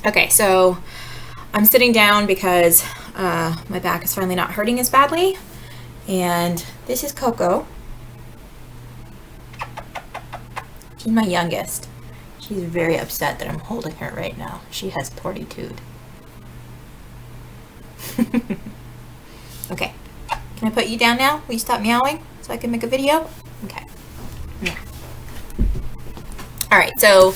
Okay, so I'm sitting down because my back is finally not hurting as badly. And this is Coco. She's my youngest. She's very upset that I'm holding her right now. She has fortitude. Okay. Can I put you down now? Will you stop meowing so I can make a video? Okay. Yeah. All right, so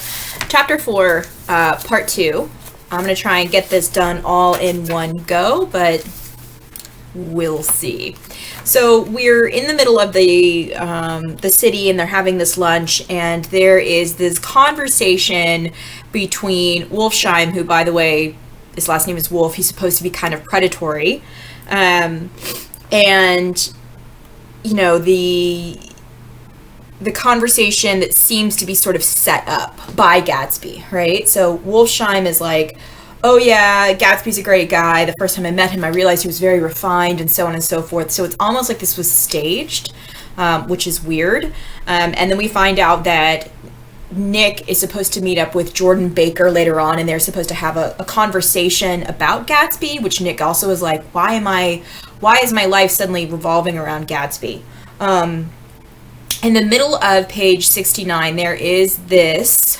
chapter 4, part 2. I'm going to try and get this done all in one go, but we'll see. So we're in the middle of the city, and they're having this lunch, and there is this conversation between Wolfsheim, who, by the way, his last name is Wolf. He's supposed to be kind of predatory, and you know, the conversation that seems to be sort of set up by Gatsby, right? So Wolfsheim is like, oh yeah, Gatsby's a great guy. The first time I met him, I realized he was very refined, and so on and so forth. So it's almost like this was staged, which is weird. And then we find out that Nick is supposed to meet up with Jordan Baker later on, and they're supposed to have a conversation about Gatsby, which Nick also is like, why is my life suddenly revolving around Gatsby? In the middle of page 69, there is this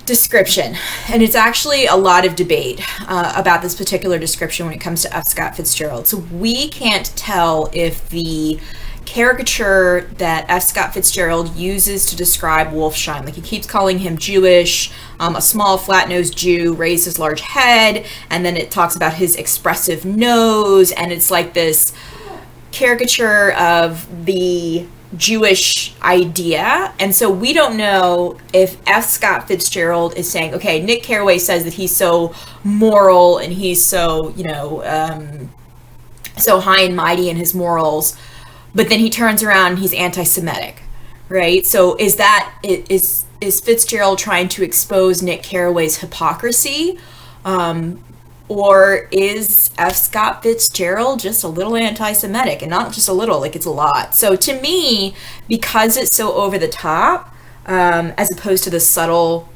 description, and it's actually a lot of debate about this particular description when it comes to F. Scott Fitzgerald. So we can't tell if the caricature that F. Scott Fitzgerald uses to describe Wolfsheim, like he keeps calling him Jewish, a small flat-nosed Jew, raised his large head, and then it talks about his expressive nose, and it's like this caricature of the Jewish idea. And so we don't know if F. Scott Fitzgerald is saying, okay, Nick Carraway says that he's so moral and he's so, you know, so high and mighty in his morals, but then he turns around and he's anti-Semitic, right? So is Fitzgerald trying to expose Nick Carraway's hypocrisy? Or is F. Scott Fitzgerald just a little anti-Semitic? And not just a little, like it's a lot. So to me, because it's so over the top, as opposed to the subtle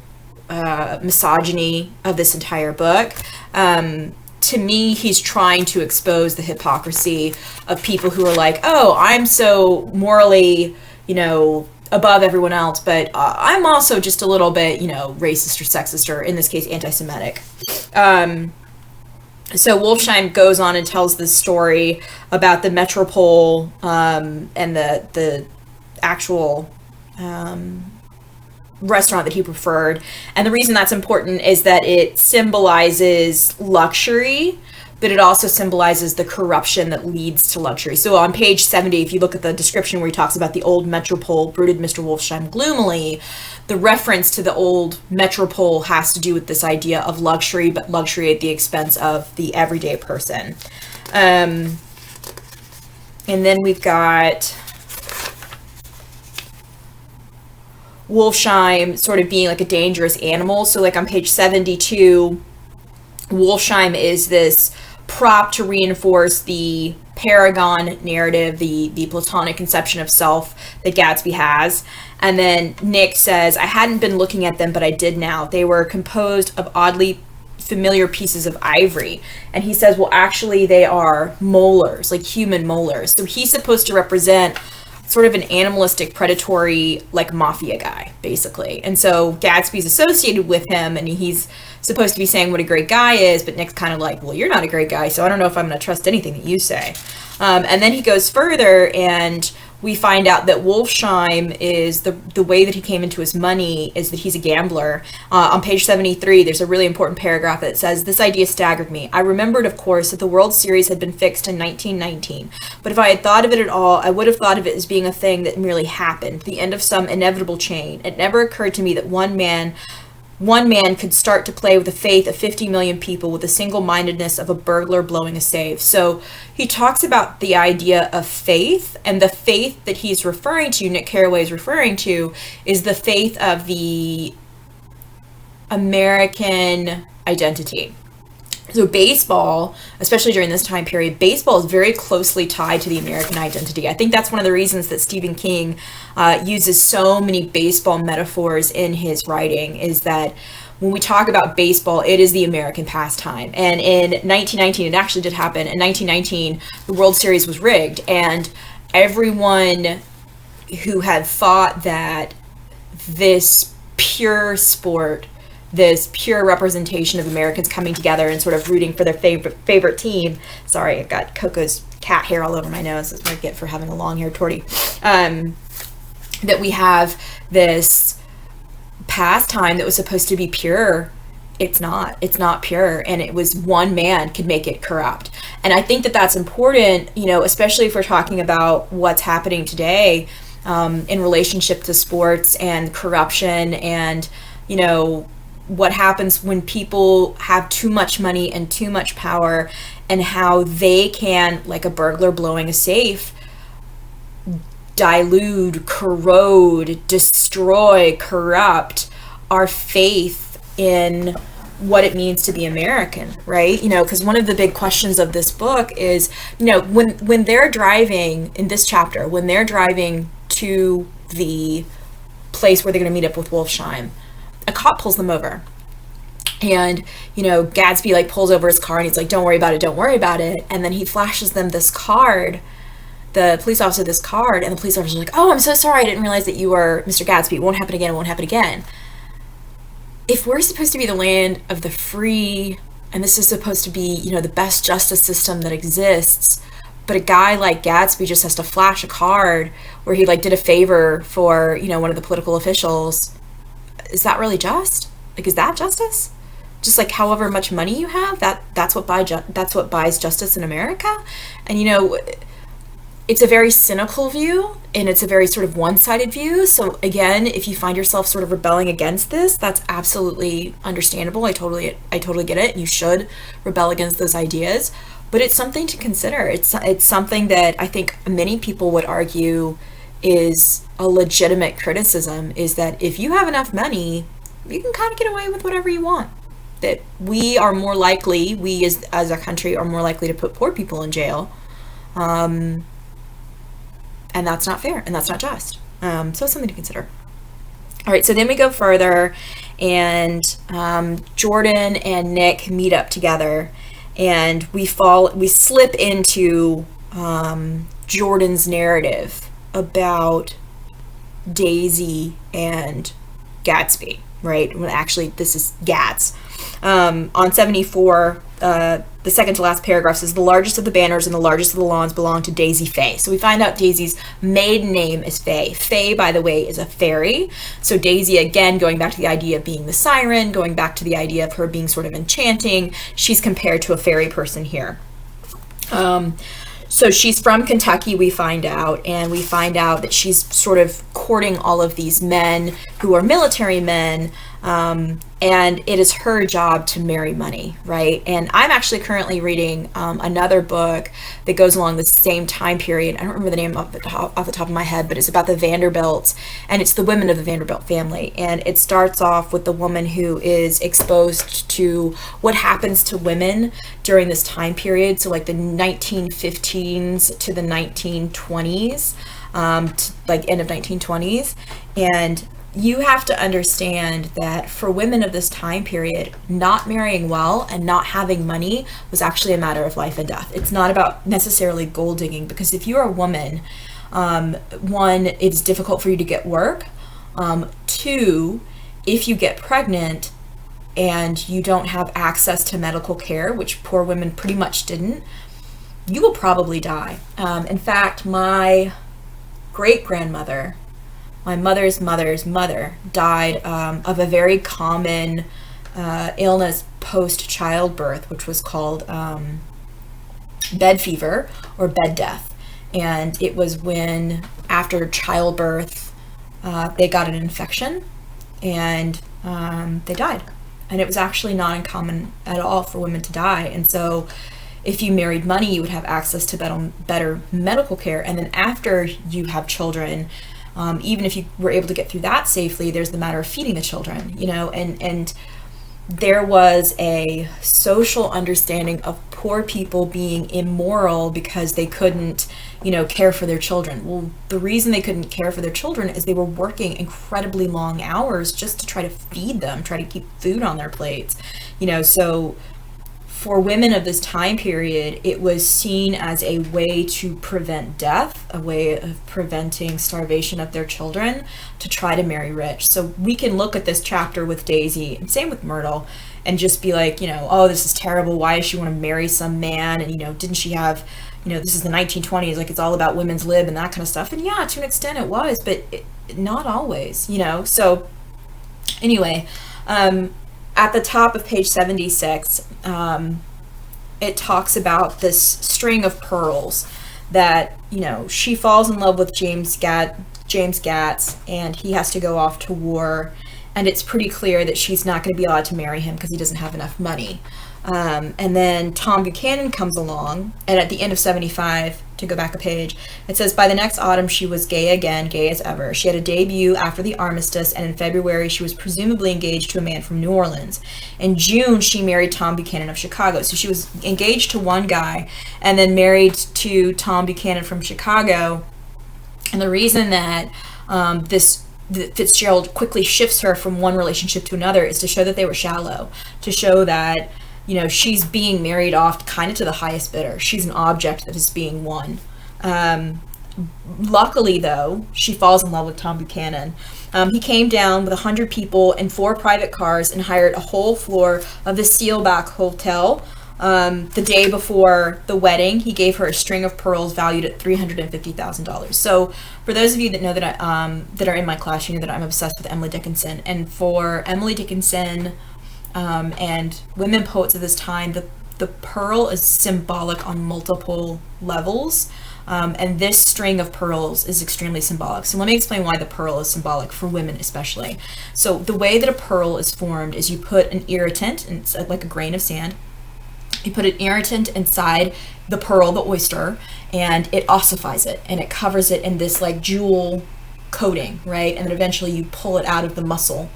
misogyny of this entire book, to me, he's trying to expose the hypocrisy of people who are like, oh, I'm so morally, you know, above everyone else, but I'm also just a little bit, you know, racist or sexist, or in this case, anti-Semitic. So Wolfsheim goes on and tells this story about the Metropole and the actual restaurant that he preferred. And the reason that's important is that it symbolizes luxury, but it also symbolizes the corruption that leads to luxury. So on page 70, if you look at the description where he talks about the old Metropole, brooded Mr. Wolfsheim gloomily, the reference to the old Metropole has to do with this idea of luxury, but luxury at the expense of the everyday person. And then we've got Wolfsheim sort of being like a dangerous animal. So like on page 72, Wolfsheim is this prop to reinforce the paragon narrative, the Platonic conception of self that Gatsby has. And then Nick says, I hadn't been looking at them, but I did now. They were composed of oddly familiar pieces of ivory. And he says, well, actually they are molars, like human molars. So he's supposed to represent sort of an animalistic, predatory, like mafia guy, basically. And so Gatsby's associated with him, and he's supposed to be saying what a great guy is, but Nick's kind of like, well, you're not a great guy, so I don't know if I'm going to trust anything that you say. And then he goes further, and we find out that Wolfsheim is the way that he came into his money is that he's a gambler. On page 73, there's a really important paragraph that says, this idea staggered me. I remembered, of course, that the World Series had been fixed in 1919. But if I had thought of it at all, I would have thought of it as being a thing that merely happened, the end of some inevitable chain. It never occurred to me that one man could start to play with the faith of 50 million people with the single-mindedness of a burglar blowing a safe. So he talks about the idea of faith, and the faith that he's referring to, Nick Carraway is referring to, is the faith of the American identity. So baseball, especially during this time period, baseball is very closely tied to the American identity. I think that's one of the reasons that Stephen King uses so many baseball metaphors in his writing, is that when we talk about baseball, it is the American pastime. And in 1919, it actually did happen. In 1919, the World Series was rigged, and everyone who had thought that this pure sport, this pure representation of Americans coming together and sort of rooting for their favorite team. Sorry, I've got Coco's cat hair all over my nose. That's what I get for having a long-haired tortie. That we have this pastime that was supposed to be pure. It's not pure, and it was one man could make it corrupt. And I think that that's important, especially if we're talking about what's happening today in relationship to sports and corruption, and what happens when people have too much money and too much power, and how they can, like a burglar blowing a safe, dilute, corrode, destroy, corrupt our faith in what it means to be American, right? Because one of the big questions of this book is, when they're driving, in this chapter, when they're driving to the place where they're going to meet up with Wolfsheim, a cop pulls them over. And, Gatsby pulls over his car and he's like, don't worry about it. And then he flashes them this card, the police officer this card, and the police officer's like, oh, I'm so sorry, I didn't realize that you were Mr. Gatsby. It won't happen again. If we're supposed to be the land of the free, and this is supposed to be, the best justice system that exists, but a guy like Gatsby just has to flash a card where he did a favor for, one of the political officials, is that really just? Is that justice? Just however much money you have, that's what buys justice in America? And it's a very cynical view, and it's a very sort of one-sided view. So again, if you find yourself sort of rebelling against this, that's absolutely understandable. I totally get it. You should rebel against those ideas, but it's something to consider. It's something that I think many people would argue is a legitimate criticism, is that if you have enough money, you can kind of get away with whatever you want. That we are more likely, we as a country are more likely to put poor people in jail. And that's not fair, and that's not just. So it's something to consider. All right, so then we go further, and Jordan and Nick meet up together, and we slip into Jordan's narrative about Daisy and Gatsby, right? When actually this is Gats. On 74, the second to last paragraph says, the largest of the banners and the largest of the lawns belong to Daisy Faye. So we find out Daisy's maiden name is Faye. Faye, by the way, is a fairy. So Daisy, again, going back to the idea of being the siren, going back to the idea of her being sort of enchanting, she's compared to a fairy person here. So she's from Kentucky, we find out, and we find out that she's sort of courting all of these men who are military men, and it is her job to marry money, right? And I'm actually currently reading another book that goes along the same time period. I don't remember the name off the top of my head, but it's about the Vanderbilts, and it's the women of the Vanderbilt family. And it starts off with the woman who is exposed to what happens to women during this time period. So the 1915s to the 1920s, end of 1920s. And you have to understand that for women of this time period, not marrying well and not having money was actually a matter of life and death. It's not about necessarily gold digging, because if you're a woman, one, it's difficult for you to get work. Two, if you get pregnant and you don't have access to medical care, which poor women pretty much didn't, you will probably die. In fact, my great-grandmother, my mother's mother's mother, died of a very common illness post-childbirth, which was called bed fever or bed death. And it was when, after childbirth, they got an infection and they died. And it was actually not uncommon at all for women to die. And so if you married money, you would have access to better medical care. And then after you have children, even if you were able to get through that safely, there's the matter of feeding the children, and there was a social understanding of poor people being immoral because they couldn't, care for their children. Well, the reason they couldn't care for their children is they were working incredibly long hours just to try to feed them, try to keep food on their plates. So for women of this time period, it was seen as a way to prevent death, a way of preventing starvation of their children, to try to marry rich. So we can look at this chapter with Daisy, and same with Myrtle, and just be like, oh, this is terrible. Why does she want to marry some man? And, didn't she have, this is the 1920s, like it's all about women's lib and that kind of stuff. And yeah, to an extent it was, but not always, So anyway, at the top of page 76, it talks about this string of pearls that, she falls in love with James Gatz, and he has to go off to war. And it's pretty clear that she's not going to be allowed to marry him because he doesn't have enough money. And then Tom Buchanan comes along, and at the end of 75, to go back a page, it says, by the next autumn, she was gay again, gay as ever. She had a debut after the armistice, and in February, she was presumably engaged to a man from New Orleans. In June, she married Tom Buchanan of Chicago. So she was engaged to one guy and then married to Tom Buchanan from Chicago. And the reason that Fitzgerald quickly shifts her from one relationship to another is to show that they were shallow, to show that, she's being married off kind of to the highest bidder. She's an object that is being won. Luckily, though, she falls in love with Tom Buchanan. He came down with 100 people and 4 private cars and hired a whole floor of the Steelback Hotel. The day before the wedding, he gave her a string of pearls valued at $350,000. So for those of you that know that that are in my class, you know that I'm obsessed with Emily Dickinson. And for Emily Dickinson and women poets of this time, the pearl is symbolic on multiple levels. And this string of pearls is extremely symbolic. So let me explain why the pearl is symbolic for women especially. So the way that a pearl is formed is you put an irritant, and it's like a grain of sand. You put an irritant inside the pearl, the oyster, and it ossifies it, and it covers it in this like jewel coating, right? And then eventually you pull it out of the muscle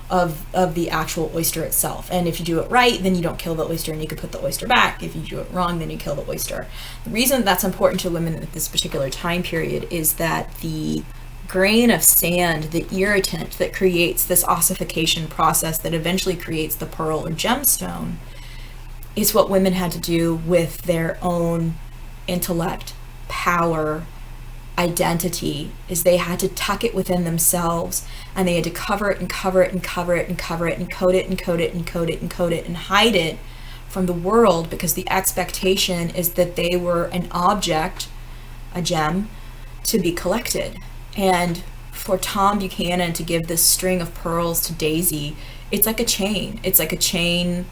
of the actual oyster itself. And if you do it right, then you don't kill the oyster and you can put the oyster back. If you do it wrong, then you kill the oyster. The reason that's important to women at this particular time period is that the grain of sand, the irritant that creates this ossification process that eventually creates the pearl or gemstone, is what women had to do with their own intellect, power, identity, is they had to tuck it within themselves, and they had to cover it and cover it and cover it and cover it and coat it and coat it and coat it and coat it and hide it from the world, because the expectation is that they were an object, a gem, to be collected. And for Tom Buchanan to give this string of pearls to Daisy, it's like a chain. It's like a chain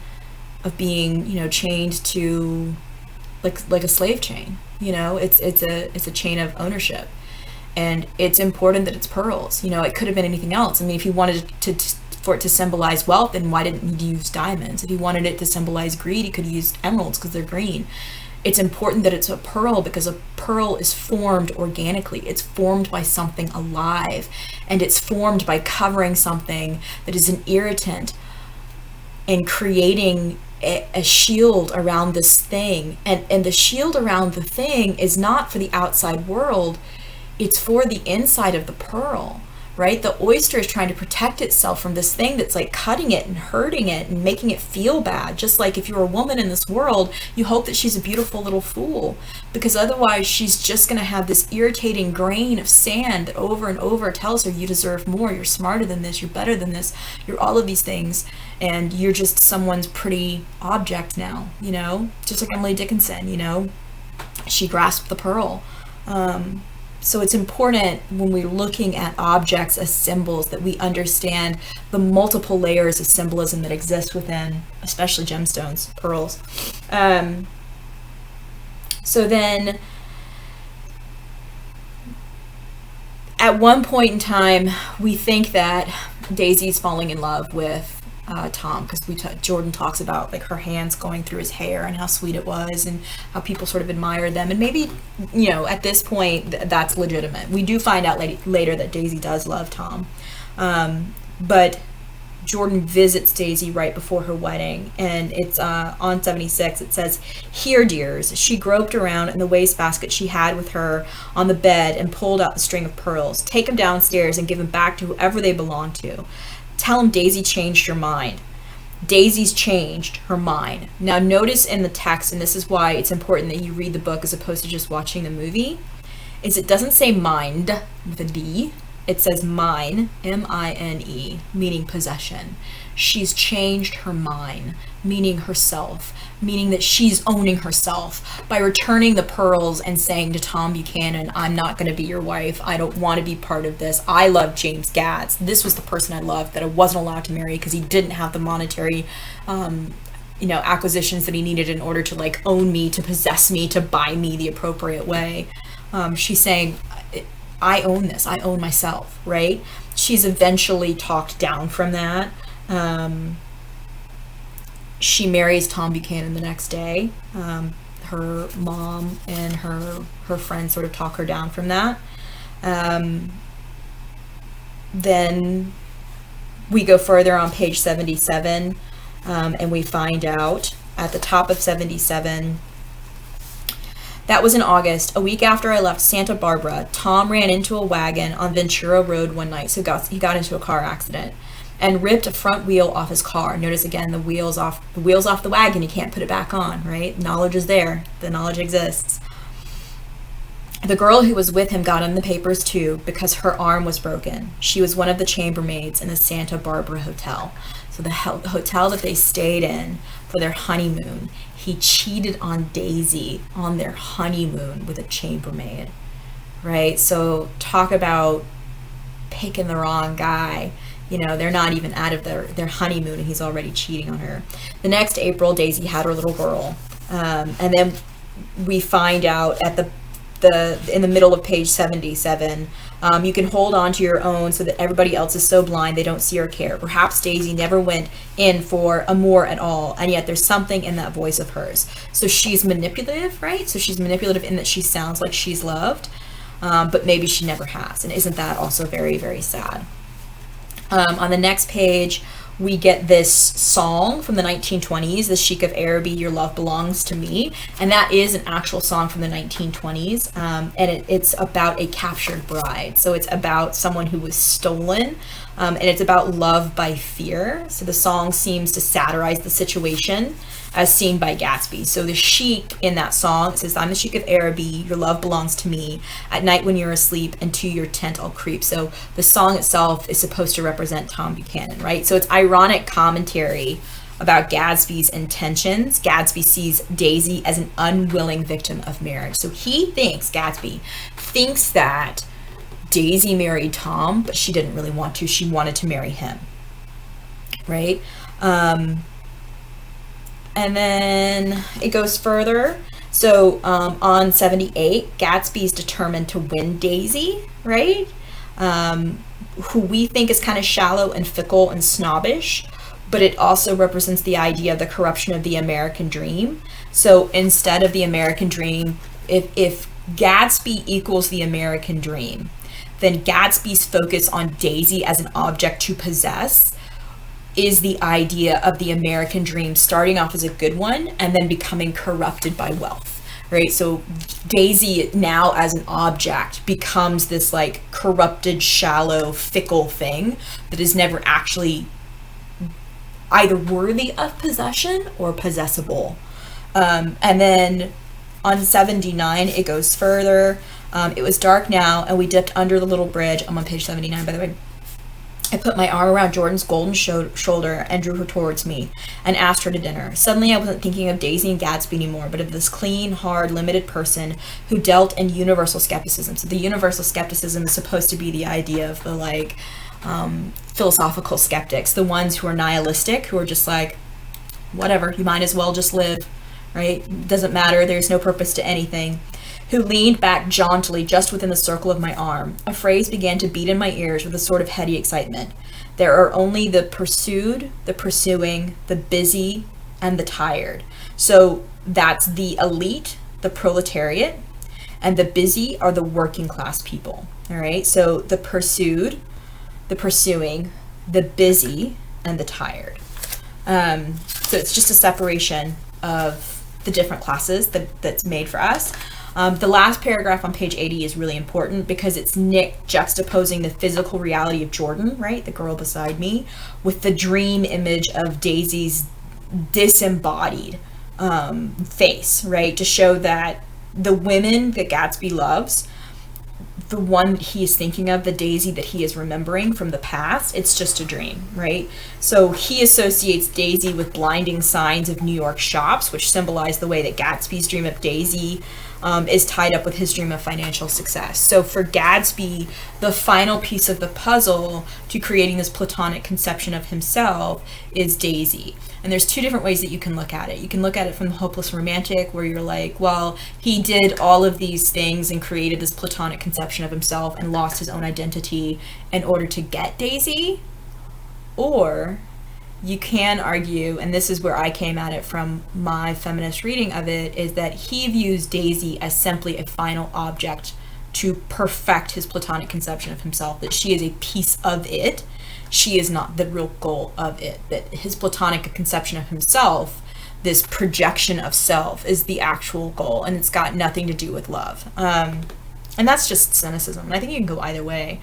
of being, chained to like a slave chain. It's a chain of ownership, and it's important that it's pearls. It could have been anything else. I mean, if you wanted for it to symbolize wealth, then why didn't you use diamonds? If you wanted it to symbolize greed, you could have used emeralds because they're green. It's important that it's a pearl because a pearl is formed organically. It's formed by something alive, and it's formed by covering something that is an irritant and creating a shield around this thing. And the shield around the thing is not for the outside world, it's for the inside of the pearl, right? The oyster is trying to protect itself from this thing that's like cutting it and hurting it and making it feel bad. Just like if you're a woman in this world, you hope that she's a beautiful little fool, because otherwise she's just going to have this irritating grain of sand that over and over tells her you deserve more, you're smarter than this, you're better than this, you're all of these things, and you're just someone's pretty object now, just like Emily Dickinson, she grasped the pearl. So it's important when we're looking at objects as symbols that we understand the multiple layers of symbolism that exist within, especially gemstones, pearls. So then at one point in time, we think that Daisy's falling in love with Tom, because Jordan talks about like her hands going through his hair and how sweet it was and how people sort of admire them, and maybe at this point that's legitimate. We do find out later that Daisy does love Tom, but Jordan visits Daisy right before her wedding, and it's on 76. It says, "Here, dears." She groped around in the wastebasket she had with her on the bed and pulled out the string of pearls. "Take them downstairs and give them back to whoever they belong to. Tell them Daisy changed your mind." Daisy's changed her mind. Now notice in the text, and this is why it's important that you read the book as opposed to just watching the movie, is it doesn't say mind with a D. It says mine, M-I-N-E, meaning possession. She's changed her mind, meaning herself, meaning that she's owning herself by returning the pearls and saying to Tom Buchanan, "I'm not going to be your wife. I don't want to be part of this. I love James Gatz. This was the person I loved that I wasn't allowed to marry because he didn't have the monetary acquisitions that he needed in order to like own me, to possess me, to buy me the appropriate way." She's saying, I own this. I own myself, right? She's eventually talked down from that. She marries Tom Buchanan the next day. Her mom and her friends sort of talk her down from that. Then we go further on page 77, and we find out at the top of 77, "That was in August. A week after I left Santa Barbara, Tom ran into a wagon on Ventura Road one night." So he got into a car accident and ripped a front wheel off his car. Notice again, the wheel's off the wagon. You can't put it back on, right? Knowledge is there. The knowledge exists. "The girl who was with him got in the papers too because her arm was broken. She was one of the chambermaids in the Santa Barbara hotel." So the hotel that they stayed in for their honeymoon, he cheated on Daisy on their honeymoon with a chambermaid, right? So talk about picking the wrong guy. They're not even out of their honeymoon and he's already cheating on her. The next April, Daisy had her little girl. And then we find out at in the middle of page 77, "You can hold on to your own so that everybody else is so blind they don't see or care. Perhaps Daisy never went in for amour at all, and yet there's something in that voice of hers." So she's manipulative, right? So she's manipulative in that she sounds like she's loved, but maybe she never has. And isn't that also very, very sad? On the next page, we get this song from the 1920s, "The Sheik of Araby, Your Love Belongs to Me." And that is an actual song from the 1920s. And it's about a captured bride. So it's about someone who was stolen. And it's about love by fear. So the song seems to satirize the situation as seen by Gatsby. So the sheik in that song says, "I'm the Sheik of Araby, your love belongs to me. At night when you're asleep, and to your tent I'll creep." So the song itself is supposed to represent Tom Buchanan, right? So it's ironic commentary about Gatsby's intentions. Gatsby sees Daisy as an unwilling victim of marriage. So Gatsby thinks that Daisy married Tom, but she didn't really want to. She wanted to marry him, right? And then it goes further. So on 78, Gatsby's determined to win Daisy, right? Who we think is kind of shallow and fickle and snobbish, but it also represents the idea of the corruption of the American dream. So instead of the American dream, if Gatsby equals the American dream, then Gatsby's focus on Daisy as an object to possess is the idea of the American dream starting off as a good one and then becoming corrupted by wealth, right? So Daisy now as an object becomes this like corrupted, shallow, fickle thing that is never actually either worthy of possession or possessible. And then on 79, it goes further. It was dark now, and we dipped under the little bridge. I'm on page 79, by the way. I put my arm around Jordan's golden shoulder and drew her towards me and asked her to dinner. Suddenly, I wasn't thinking of Daisy and Gatsby anymore, but of this clean, hard, limited person who dealt in universal skepticism. So the universal skepticism is supposed to be the idea of the like philosophical skeptics, the ones who are nihilistic, who are just like, whatever, you might as well just live, right? Doesn't matter, there's no purpose to anything. Who leaned back jauntily just within the circle of my arm. A phrase began to beat in my ears with a sort of heady excitement. There are only the pursued, the pursuing, the busy, and the tired. So that's the elite, the proletariat, and the busy are the working class people. All right, so the pursued, the pursuing, the busy, and the tired. So it's just a separation of the different classes that's made for us. The last paragraph on page 80 is really important because it's Nick juxtaposing the physical reality of Jordan, right, the girl beside me, with the dream image of Daisy's disembodied face, right, to show that the women that Gatsby loves, the one he is thinking of, the Daisy that he is remembering from the past, it's just a dream, right? So he associates Daisy with blinding signs of New York shops, which symbolize the way that Gatsby's dream of Daisy is tied up with his dream of financial success. So for Gatsby, the final piece of the puzzle to creating this platonic conception of himself is Daisy. And there's two different ways that you can look at it. You can look at it from the hopeless romantic, where you're like, well, he did all of these things and created this platonic conception of himself and lost his own identity in order to get Daisy. Or you can argue, and this is where I came at it from my feminist reading of it, is that he views Daisy as simply a final object to perfect his platonic conception of himself, that she is a piece of it. She is not the real goal of it, that his platonic conception of himself, this projection of self, is the actual goal, and it's got nothing to do with love. And that's just cynicism. And I think you can go either way.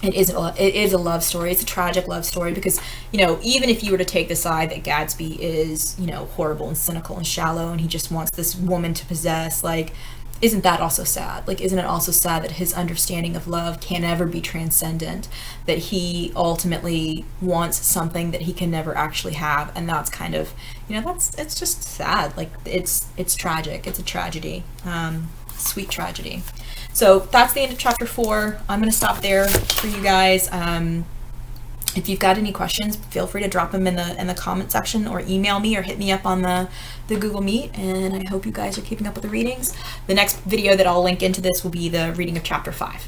It is a love story. It's a tragic love story because, you know, even if you were to take the side that Gatsby is, you know, horrible and cynical and shallow and he just wants this woman to possess, like, isn't that also sad? Like, isn't it also sad that his understanding of love can never be transcendent, that he ultimately wants something that he can never actually have? And that's kind of, you know, it's just sad. Like, it's tragic. It's a tragedy. Sweet tragedy. So that's the end of chapter 4. I'm going to stop there for you guys. If you've got any questions, feel free to drop them in the comment section, or email me, or hit me up on the Google Meet. And I hope you guys are keeping up with the readings. The next video that I'll link into this will be the reading of chapter 5.